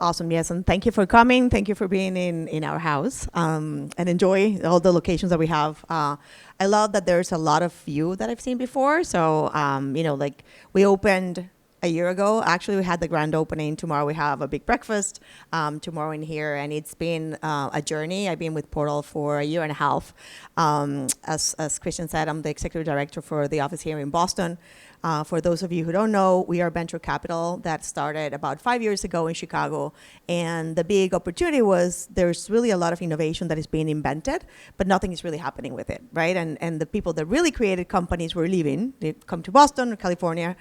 Awesome, yes, and thank you for coming. Thank you for being in our house and enjoy all the locations that we have. I love that there's a lot of you that I've seen before. So, like we opened a year ago. Actually, we had the grand opening. Tomorrow we have a big breakfast tomorrow in here, and it's been a journey. I've been with Portal for a year and a half. As Christiaan said, I'm the executive director for the office here in Boston. For those of you who don't know, we are venture capital that started about 5 years ago in Chicago. And the big opportunity was there's really a lot of innovation that is being invented, but nothing is really happening with it, right? And the people that really created companies were leaving. They come to Boston or California.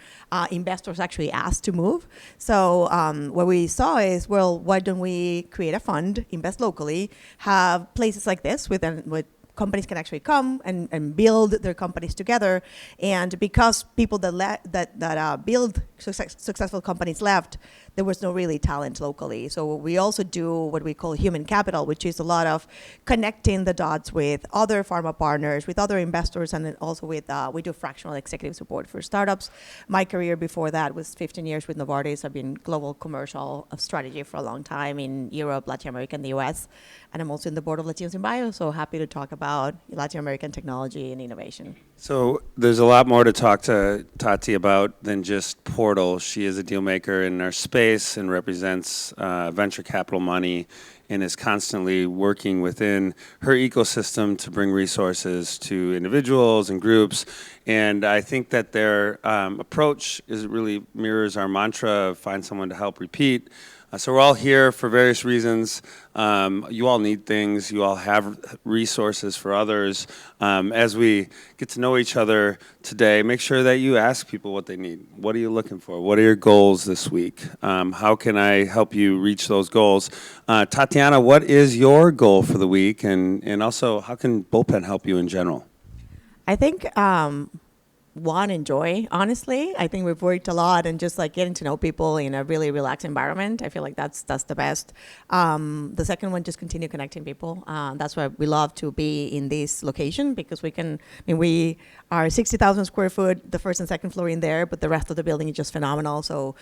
Investors actually asked to move. So what we saw is, well, why don't we create a fund, invest locally, have places like this with companies can actually come and build their companies together. And because people that build successful companies left, there was no really talent locally. So we also do what we call human capital, which is a lot of connecting the dots with other pharma partners, with other investors, and then also with, we do fractional executive support for startups. My career before that was 15 years with Novartis. I've been global commercial strategy for a long time in Europe, Latin America, and the US. And I'm also in the board of Latinos in Bio, so happy to talk about Latin American technology and innovation. So there's a lot more to talk to Tati about than just Portal. She is a deal maker in our space and represents venture capital money and is constantly working within her ecosystem to bring resources to individuals and groups. And I think that their approach really mirrors our mantra of find someone to help repeat. So we're all here for various reasons. You all need things. You all have resources for others. As we get to know each other today, make sure that you ask people what they need. What are you looking for? What are your goals this week? How can I help you reach those goals? Tatiana, what is your goal for the week? And also, how can Bullpen help you in general? I think enjoy, honestly. I think we've worked a lot and just like getting to know people in a really relaxed environment. I feel like that's the best. The second one, just continue connecting people. That's why we love to be in this location because we are 60,000 square foot, the first and second floor in there, but the rest of the building is just phenomenal. So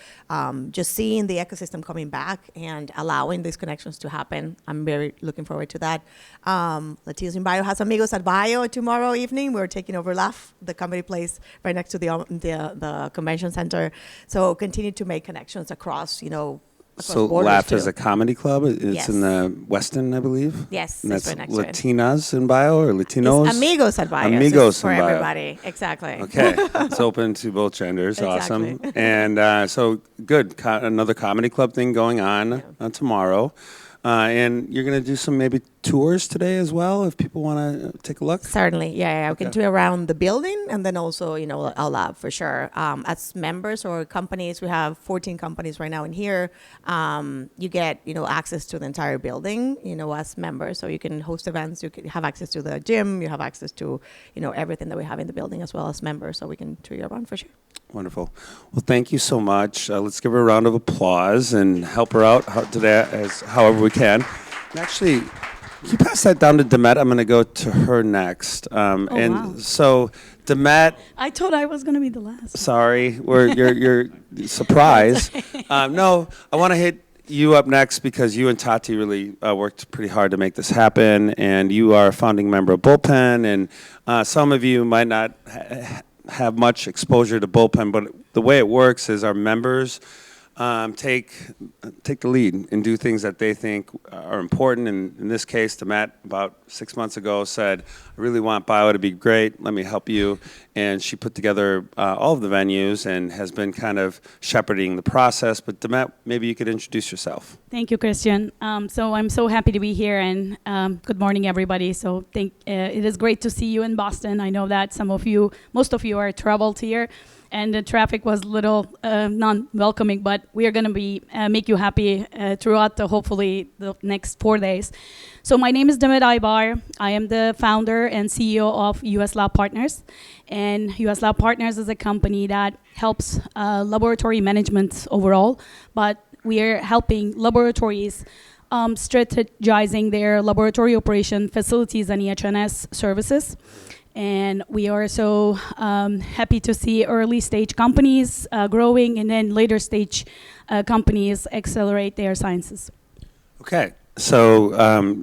just seeing the ecosystem coming back and allowing these connections to happen, I'm very looking forward to that. Latinos in Bio has Amigos at Bio tomorrow evening. We're taking over LAF, the comedy place right next to the convention center. So continue to make connections across, So LAF is a comedy club. It's in the Westin, I believe. Yes, and that's right next Latinas in Bio or Latinos? It's Amigos at Bio. Amigos so for in Bio. Everybody, exactly. Okay, it's open to both genders. Exactly. Awesome. And so good, another comedy club thing going on tomorrow. And you're going to do some maybe tours today as well, if people want to take a look? Certainly, yeah. We can do around the building and then also, our lab for sure. As members or companies, we have 14 companies right now in here. You get, access to the entire building, as members. So you can host events, you can have access to the gym, you have access to, everything that we have in the building as well as members. So we can tour you around for sure. Wonderful. Well, thank you so much. Let's give her a round of applause and help her out today however we can. And actually, can you pass that down to Demet? I'm going to go to her next. Wow. So, Demet. I thought I was going to be the last. Sorry, you're surprised. No, I want to hit you up next because you and Tati really worked pretty hard to make this happen, and you are a founding member of Bullpen, and some of you might not have much exposure to Bullpen, but the way it works is our members take the lead and do things that they think are important. And in this case, Demet, about 6 months ago, said, I really want Bio to be great. Let me help you. And she put together all of the venues and has been kind of shepherding the process. But Demet, maybe you could introduce yourself. Thank you, Christiaan. So I'm so happy to be here, and good morning, everybody. So it is great to see you in Boston. I know that most of you are traveled here, and the traffic was a little non-welcoming, but we are going to make you happy throughout hopefully the next 4 days. So my name is Demet Aybar. I am the founder and CEO of US Lab Partners. And US Lab Partners is a company that helps laboratory management overall, but we are helping laboratories strategizing their laboratory operation facilities and EHS services. And we are so happy to see early stage companies growing, and then later stage companies accelerate their sciences. Okay, so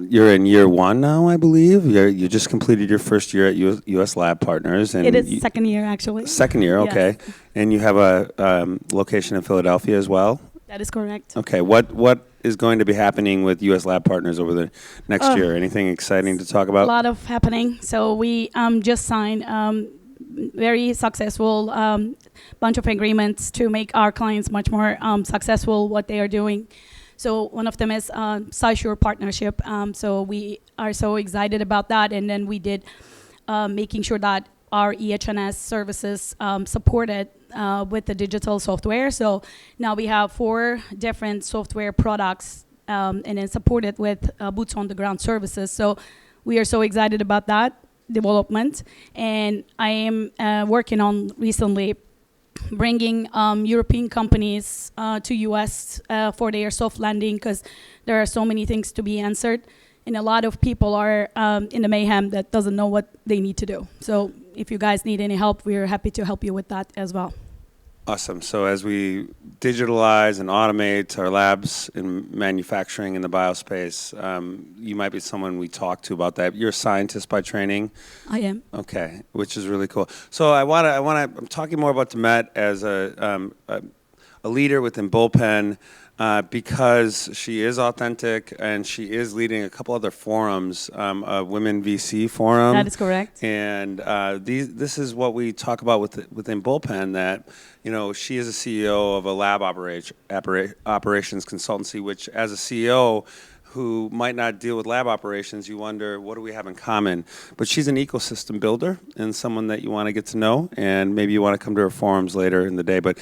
you're in year one now, I believe. You just completed your first year at U.S. Lab Partners, and It is second year, actually. second year, okay. Yes. And you have a location in Philadelphia as well. That is correct. Okay, what is going to be happening with U.S. Lab Partners over the next year? Anything exciting to talk A about? lot of happening. So we just signed very successful bunch of agreements to make our clients much more successful what they are doing. So one of them is SciSure partnership. So we are so excited about that. And then we did making sure that our EHS services supported with the digital software. So now we have 4 different software products and then supported with boots on the ground services. So we are so excited about that development. And I am working on recently bringing European companies to US for their soft landing, because there are so many things to be answered. And a lot of people are in the mayhem that doesn't know what they need to do. So if you guys need any help, we're happy to help you with that as well. Awesome. So as we digitalize and automate our labs in manufacturing in the biospace, you might be someone we talk to about that. You're a scientist by training. I am. Okay, which is really cool. So I'm talking more about Demet as a leader within Bullpen because she is authentic and she is leading a couple other forums, a Women VC forum. That is correct. And this is what we talk about within Bullpen, that she is a CEO of a lab operations consultancy, which as a CEO who might not deal with lab operations, you wonder, what do we have in common? But she's an ecosystem builder and someone that you want to get to know, and maybe you want to come to her forums later in the day. But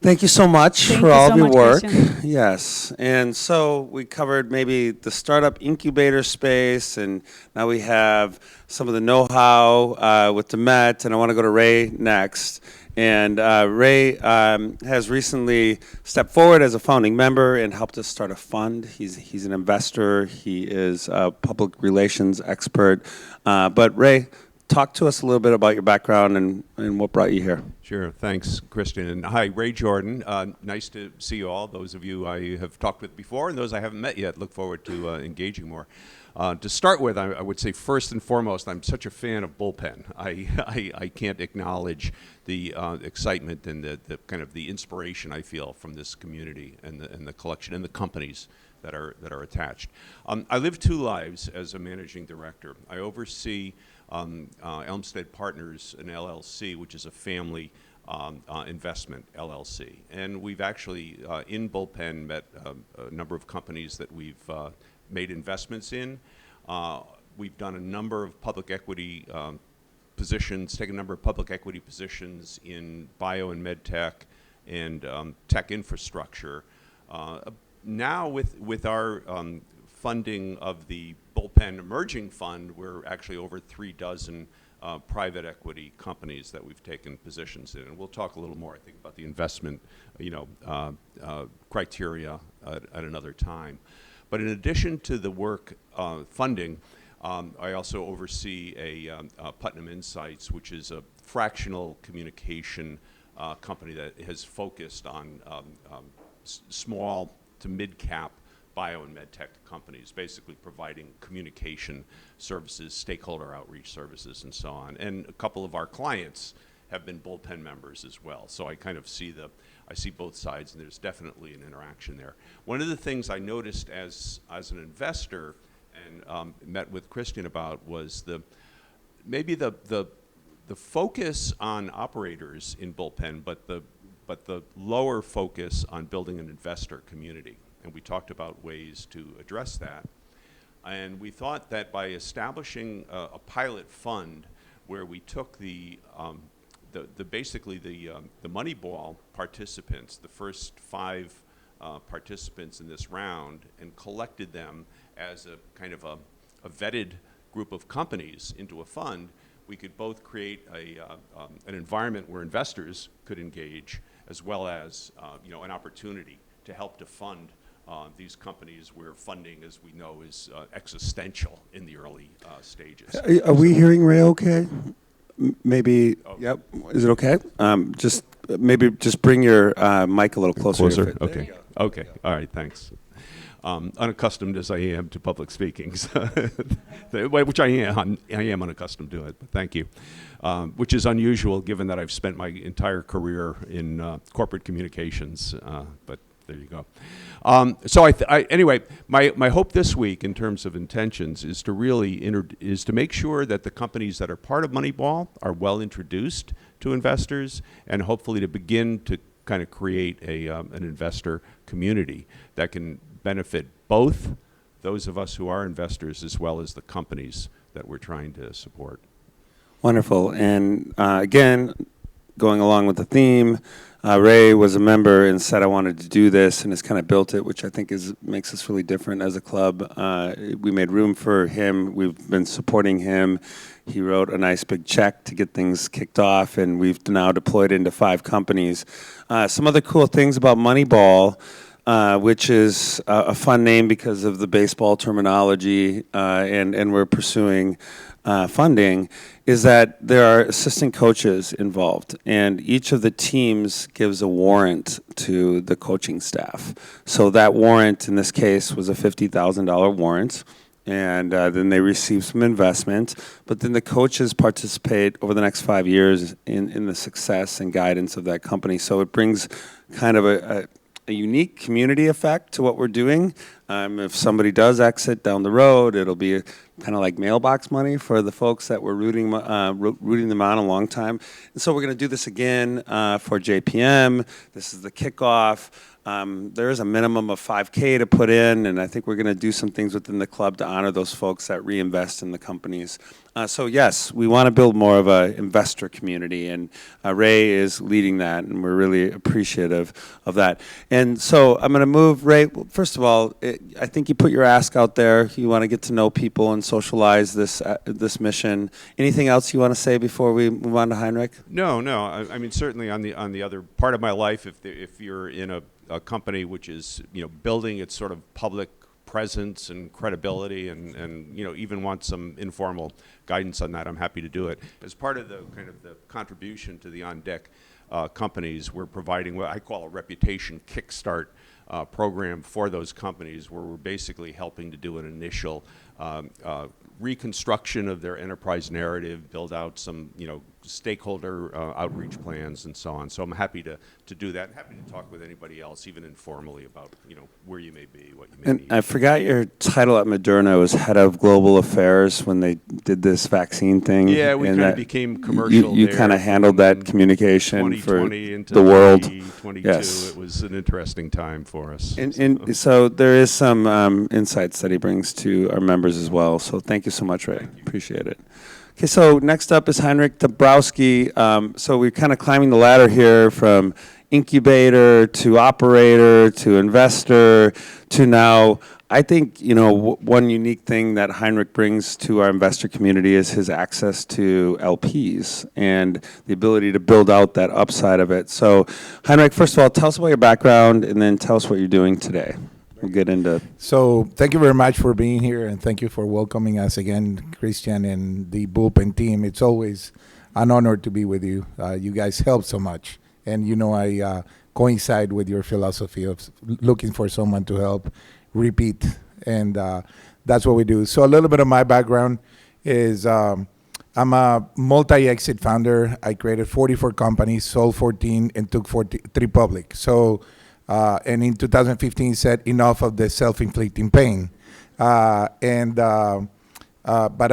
thank you so much for all of your work. Christiaan. Yes, and so we covered maybe the startup incubator space, and now we have some of the know-how with Demet, and I want to go to Ray next. And Ray has recently stepped forward as a founding member and helped us start a fund. He's an investor. He is a public relations expert. But Ray, talk to us a little bit about your background and what brought you here. Sure. Thanks, Christiaan. And hi, Ray Jordan. Nice to see you all. Those of you I have talked with before and those I haven't met yet. Look forward to engaging more. To start with, I would say first and foremost, I'm such a fan of Bullpen. I can't acknowledge the excitement and the kind of the inspiration I feel from this community and the collection and the companies that are attached. I live 2 lives as a managing director. I oversee Elmstead Partners, an LLC, which is a family investment LLC. And we've actually, in Bullpen, met a number of companies that we've made investments in. We've done a number of public equity positions, taken a number of public equity positions in bio and med tech and tech infrastructure. Now with our funding of the Bullpen Emerging Fund, we're actually over 3 dozen private equity companies that we've taken positions in. And we'll talk a little more, I think, about the investment criteria at another time. But in addition to the work funding, I also oversee a Putnam Insights, which is a fractional communication company that has focused on small to mid-cap bio and med tech companies, basically providing communication services, stakeholder outreach services, and so on. And a couple of our clients have been Bullpen members as well. So I kind of see both sides, and there's definitely an interaction there. One of the things I noticed as an investor and met with Christiaan about was maybe the focus on operators in Bullpen, but the lower focus on building an investor community. And we talked about ways to address that. And we thought that by establishing a pilot fund where we took basically the Moneyball participants, the first 5 participants in this round, and collected them as a kind of a vetted group of companies into a fund, we could both create an environment where investors could engage, as well as an opportunity to help to fund these companies where funding, as we know, is existential in the early stages. Are we hearing Ray okay? Maybe, yep. Is it okay? Maybe just bring your mic a little closer. Okay. Okay. All right. Thanks. Unaccustomed as I am to public speaking, which I am unaccustomed to it, but thank you. Which is unusual given that I've spent my entire career in corporate communications, but there you go. So anyway, my hope this week in terms of intentions is to really is to make sure that the companies that are part of Moneyball are well introduced to investors, and hopefully to begin to kind of create an investor community that can benefit both those of us who are investors as well as the companies that we're trying to support. Wonderful. And again, going along with the theme, Ray was a member and said I wanted to do this and has kind of built it, which I think makes us really different as a club. We made room for him. We've been supporting him. He wrote a nice big check to get things kicked off, and we've now deployed into 5 companies. Some other cool things about Moneyball, which is a fun name because of the baseball terminology, and we're pursuing funding, is that there are assistant coaches involved, and each of the teams gives a warrant to the coaching staff. So that warrant, in this case, was a $50,000 warrant, and then they receive some investment, but then the coaches participate over the next 5 years in the success and guidance of that company. So it brings kind of a unique community effect to what we're doing. If somebody does exit down the road, it'll be kind of like mailbox money for the folks that were rooting them on a long time. And so we're going to do this again for JPM. This is the kickoff. There is a minimum of $5K to put in, and I think we're going to do some things within the club to honor those folks that reinvest in the companies. So yes, we want to build more of an investor community, and Ray is leading that, and we're really appreciative of that. And so I'm going to move, Ray. First of all, I think you put your ask out there. You want to get to know people and socialize this mission. Anything else you want to say before we move on to Henryk? No. I mean, certainly on the other part of my life, if you're in a company which is building its sort of public presence and credibility, and even want some informal guidance on that, I'm happy to do it. As part of the kind of the contribution to the on deck companies, we're providing what I call a reputation kickstart program for those companies, where we're basically helping to do an initial reconstruction of their enterprise narrative, build out some stakeholder outreach plans and so on. So I'm happy to do that, and happy to talk with anybody else, even informally, about where you may be, what you may need. I forgot your title at Moderna was head of global affairs when they did this vaccine thing. Yeah, we kind of became commercial. You kind of handled that communication for into the world. 2022. Yes. It was an interesting time for us. And so there is some insights that he brings to our members as well. So thank you so much, Ray. Appreciate it. Okay, so next up is Henryk Dabrowski. So we're kind of climbing the ladder here from incubator to operator to investor to now. I think, one unique thing that Henryk brings to our investor community is his access to LPs and the ability to build out that upside of it. So Henryk, first of all, tell us about your background and then tell us what you're doing today. We'll get into. So thank you very much for being here, and thank you for welcoming us again, Christiaan and the Bullpen team. It's always an honor to be with you. You guys help so much, and I coincide with your philosophy of looking for someone to help repeat, and that's what we do. So a little bit of my background is I'm a multi-exit founder. I created 44 companies, sold 14, and took 3 public. So and in 2015 said enough of the self-inflicting pain. But I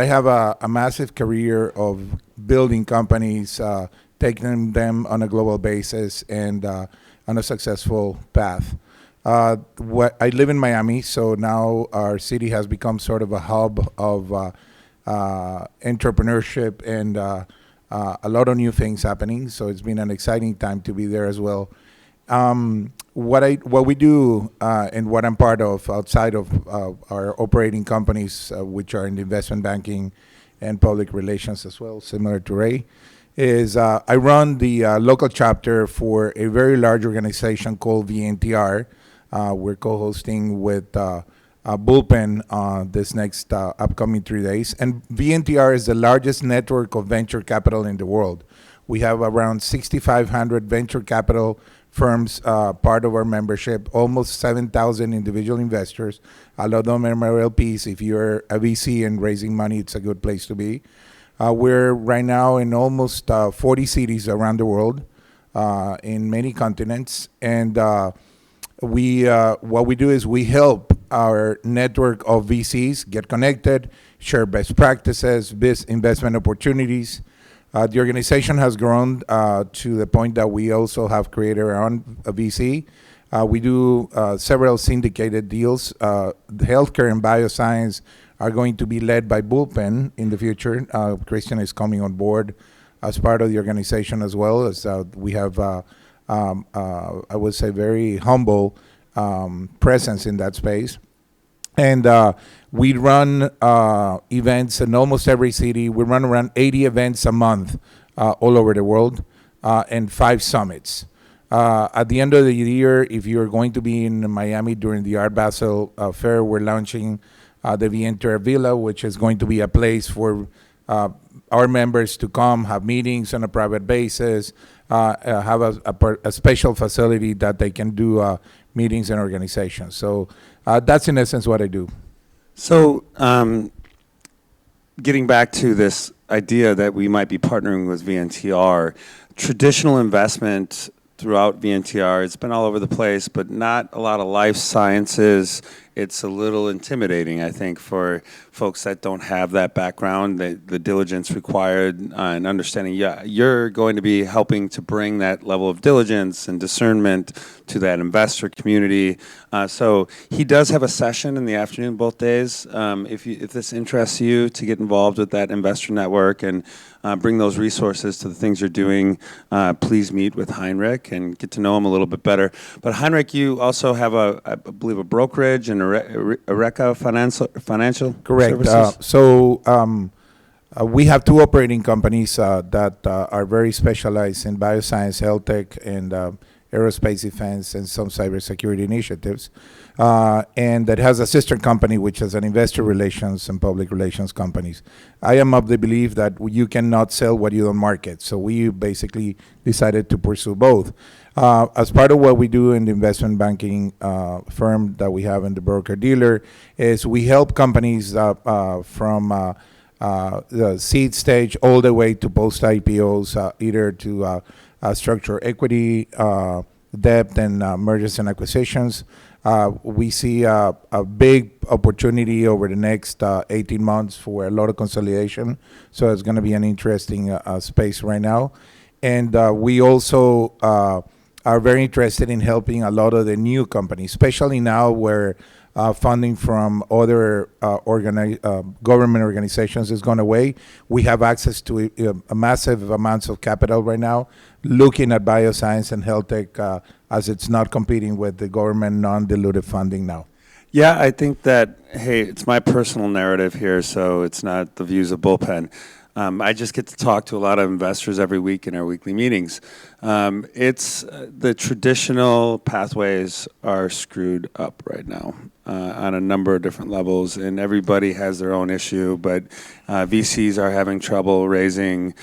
have a massive career of building companies, taking them on a global basis, and on a successful path. I live in Miami, so now our city has become sort of a hub of entrepreneurship and a lot of new things happening. So it's been an exciting time to be there as well. What we do and what I'm part of outside of our operating companies, which are in the investment banking and public relations as well, similar to Ray, is I run the local chapter for a very large organization called VNTR, We're co-hosting with Bullpen this next upcoming 3 days. And VNTR is the largest network of venture capital in the world. We have around 6,500 venture capital firms part of our membership, almost 7,000 individual investors. A lot of them are LPs. If you're a VC and raising money, it's a good place to be. We're right now in almost 40 cities around the world, in many continents. And what we do is we help our network of VCs get connected, share best practices, investment opportunities. The organization has grown to the point that we also have created our own VC. We do several syndicated deals. The healthcare and bioscience are going to be led by Bullpen in the future. Christiaan is coming on board as part of the organization as well, as we have, I would say, very humble presence in that space. And we run events in almost every city. We run around 80 events a month all over the world, and 5 summits. At the end of the year, if you're going to be in Miami during the Art Basel Fair, we're launching the VNTR Villa, which is going to be a place for our members to come, have meetings on a private basis, have a special facility that they can do meetings and organizations. So that's in essence what I do. So getting back to this idea that we might be partnering with VNTR, traditional investment throughout VNTR, it's been all over the place, but not a lot of life sciences. It's a little intimidating, I think, for folks that don't have that background, the diligence required, and understanding, yeah, you're going to be helping to bring that level of diligence and discernment to that investor community. So he does have a session in the afternoon both days. If this interests you to get involved with that investor network and bring those resources to the things you're doing, please meet with Henryk and get to know him a little bit better. But Henryk, you also have I believe, a brokerage and Eureka Financial Correct. Services? We have 2 operating companies that are very specialized in bioscience, health tech, and aerospace defense, and some cybersecurity initiatives. And that has a sister company, which is an investor relations and public relations companies. I am of the belief that you cannot sell what you don't market. So we basically decided to pursue both. As part of what we do in the investment banking firm that we have in the broker-dealer is we help companies from the seed stage all the way to post-IPOs, either to structure equity, debt, and mergers and acquisitions. We see a big opportunity over the next 18 months for a lot of consolidation. So it's going to be an interesting space right now. And we also are very interested in helping a lot of the new companies, especially now where funding from other government organizations is gone away. We have access to a massive amounts of capital right now, looking at bioscience and health tech as it's not competing with the government non-dilutive funding now. Yeah, I think that, hey, it's my personal narrative here, so it's not the views of Bullpen. I just get to talk to a lot of investors every week in our weekly meetings. It's the traditional pathways are screwed up right now on a number of different levels, and everybody has their own issue, but VCs are having trouble raising,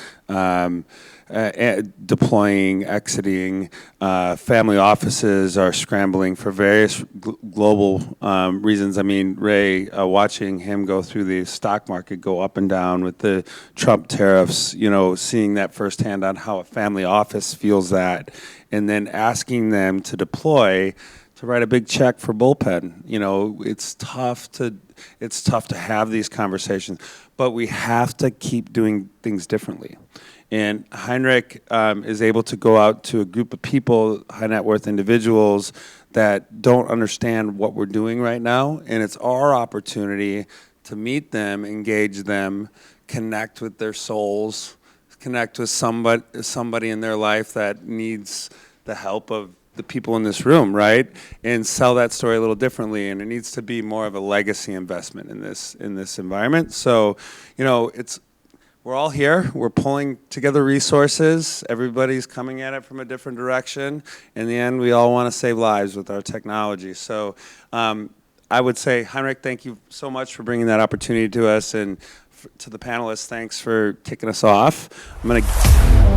deploying, exiting. Family offices are scrambling for various global reasons. I mean, Ray, watching him go through the stock market go up and down with the Trump tariffs, seeing that firsthand on how a family office feels that, and then asking them to deploy to write a big check for Bullpen. It's tough to have these conversations, but we have to keep doing things differently. And Henryk is able to go out to a group of people, high net worth individuals, that don't understand what we're doing right now. And it's our opportunity to meet them, engage them, connect with their souls, connect with somebody in their life that needs the help of the people in this room, right? And sell that story a little differently. And it needs to be more of a legacy investment in this environment. So, we're all here. We're pulling together resources. Everybody's coming at it from a different direction. In the end, we all want to save lives with our technology. So I would say, Henryk, thank you so much for bringing that opportunity to us. And to the panelists, thanks for kicking us off. I'm going to